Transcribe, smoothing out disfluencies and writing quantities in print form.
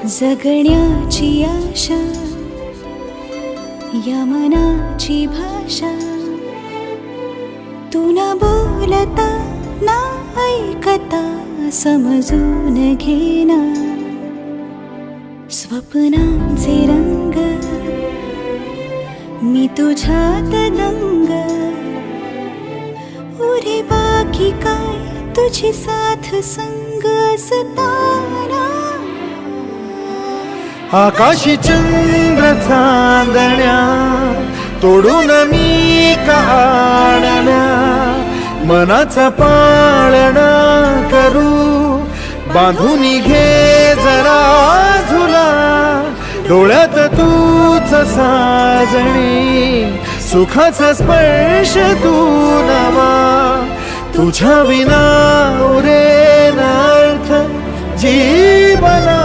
जगण्याची आशा या मनाची भाषा तू न बोलता ना ऐकता समजून घेना स्वप्नांचे रंग मी तुझ्यात दंग उरे बाकी काय तुझी साथ संग असताना आकाशी चंद्र चांदण्या तोडून मी काढल्या मनाचा पाळणा करू बांधून घे जरा झुला डोळ्यात तूच साजणी सुखाचा स्पर्श तू नवा तुझ्या विना उरे अर्थ जीवना